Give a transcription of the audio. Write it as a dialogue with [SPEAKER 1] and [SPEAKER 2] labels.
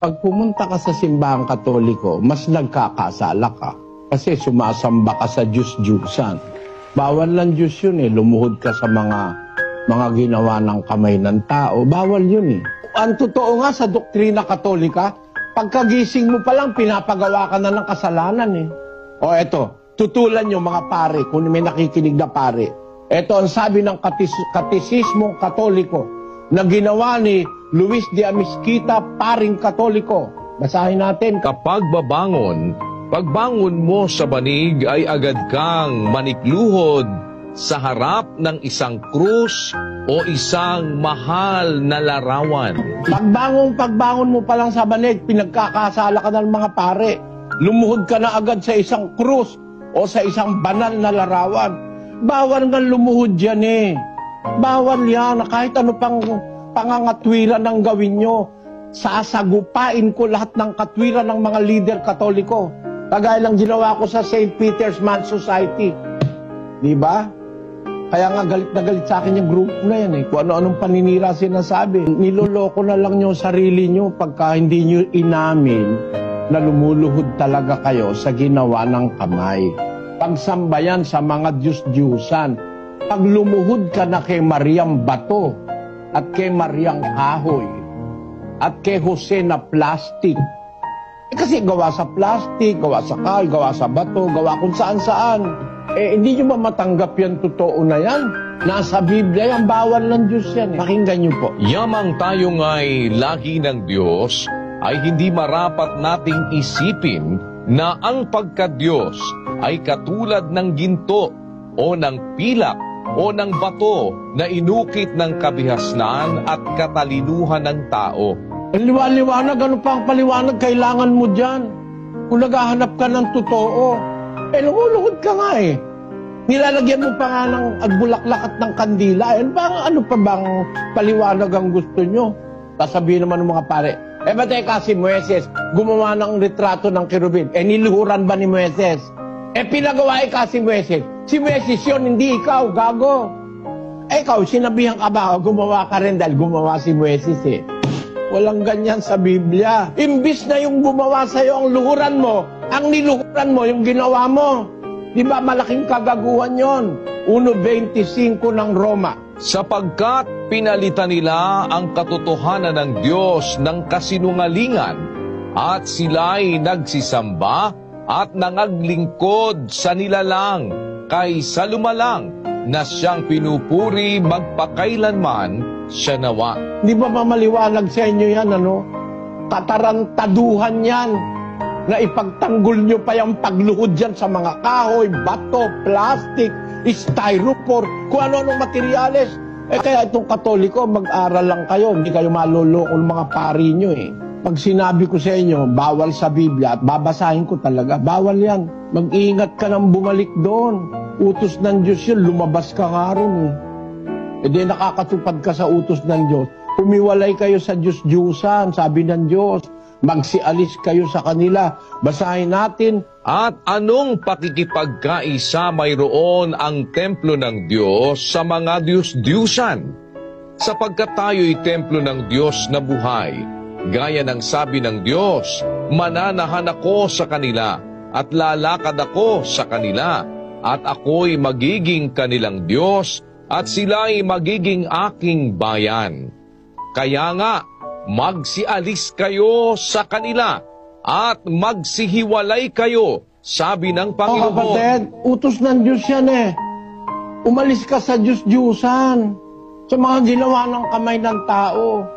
[SPEAKER 1] Pag pumunta ka sa simbahang Katoliko, mas nagkakasala ka. Kasi sumasamba ka sa Diyos-Diyusan. Bawal lang Diyos yun eh. Lumuhod ka sa mga ginawa ng kamay ng tao. Bawal yun eh. Ang totoo nga sa doktrina Katolika, pagkagising mo pa lang, pinapagawa ka na ng kasalanan eh. O eto, tutulan nyo mga pare, kung may nakikinig na pare. Eto ang sabi ng katisismong Katoliko na ginawa ni Luis de Amisquita, paring Katoliko. Basahin natin.
[SPEAKER 2] Kapag pagbangon mo sa banig ay agad kang manikluhod sa harap ng isang krus o isang mahal na larawan.
[SPEAKER 1] Pagbangon mo pa lang sa banig, pinagkakasala ka ng mga pare. Lumuhod ka na agad sa isang krus o sa isang banal na larawan. Bawal nga lumuhod yan eh. Bawal yan. Kahit ano pang pangangatwiran ng gawin nyo, sasagupain ko lahat ng katwiran ng mga leader Katoliko. Kagaya lang ginawa ko sa St. Peter's Man Society. Di ba? Kaya nga galit na galit sa akin yung group na yan eh. Kung ano-anong paninira sinasabi. Niloloko na lang nyo sarili nyo pagka hindi nyo inamin na lumuluhod talaga kayo sa ginawa ng kamay. Pagsambayan sa mga Diyos-Diyusan. Pag lumuhod ka na kay Mariang Bato at kay Mariang Kahoy at kay Jose na plastic. Kasi gawa sa plastic, gawa sa kahoy, gawa sa bato, gawa kung saan-saan. Hindi nyo ba matanggap yan? Totoo na yan. Nasa Biblia yan, bawal ng Diyos yan. Pakinggan nyo po.
[SPEAKER 2] Yamang tayo nga'y lahi ng Diyos, ay hindi marapat nating isipin na ang pagka-Diyos ay katulad ng ginto o ng pilak o ng bato na inukit ng kabihasnan at katalinuhan ng tao.
[SPEAKER 1] Ang liwanag, ano pa ang paliwanag kailangan mo dyan? Kung naghahanap ka ng totoo, lumuluhod ka nga eh. Nilalagyan mo pa nga ng agbulaklak at ng kandila. Ano pa bang paliwanag ang gusto nyo? Sasabihin naman ng mga pare, ba't si Moises gumawa ng retrato ng kerubin? Niluhuran ba ni Moises? Pinagawa si Moises. Si Moises yun, hindi ikaw, gago. Ikaw, sinabihan ka ba, gumawa ka rin dahil gumawa si Moises eh. Walang ganyan sa Biblia. Imbis na yung gumawa sa'yo ang luhuran mo, ang niluhuran mo, yung ginawa mo. Di ba malaking kagaguhan yon? 1.25 ng Roma.
[SPEAKER 2] Sapagkat pinalitan nila ang katotohanan ng Diyos ng kasinungalingan at sila'y nagsisamba at nangaglingkod sa nilalang kaysa lumalang na siyang pinupuri magpakailanman siya nawa.
[SPEAKER 1] Di ba mamaliwanag sa inyo yan, ano? Tatarantaduhan yan na ipagtanggol nyo pa yung pagluhod dyan sa mga kahoy, bato, plastic, styrofoam, kung ano-anong materyales. Kaya itong Katoliko, mag-aral lang kayo, hindi kayo maloloko ng mga pari nyo eh. Pag sinabi ko sa inyo, bawal sa Biblia, at babasahin ko talaga, bawal yan. Mag-iingat ka nang bumalik doon. Utos ng Diyos yun, lumabas ka nga rin eh. Di nakakatupad ka sa utos ng Diyos. Humiwalay kayo sa Diyos-Diyusan, sabi ng Diyos. Magsialis kayo sa kanila. Basahin natin.
[SPEAKER 2] At anong pakikipagkaisa mayroon ang templo ng Diyos sa mga Diyos-Diyusan? Sapagkat tayo'y templo ng Diyos na buhay. Gaya ng sabi ng Diyos, mananahan ako sa kanila at lalakad ako sa kanila at ako'y magiging kanilang Diyos at sila'y magiging aking bayan. Kaya nga, magsialis kayo sa kanila at magsihiwalay kayo, sabi ng Panginoon.
[SPEAKER 1] Kapatid, utos ng Diyos yan eh. Umalis ka sa Diyos-Diyusan, sa mga ginawa ng kamay ng tao.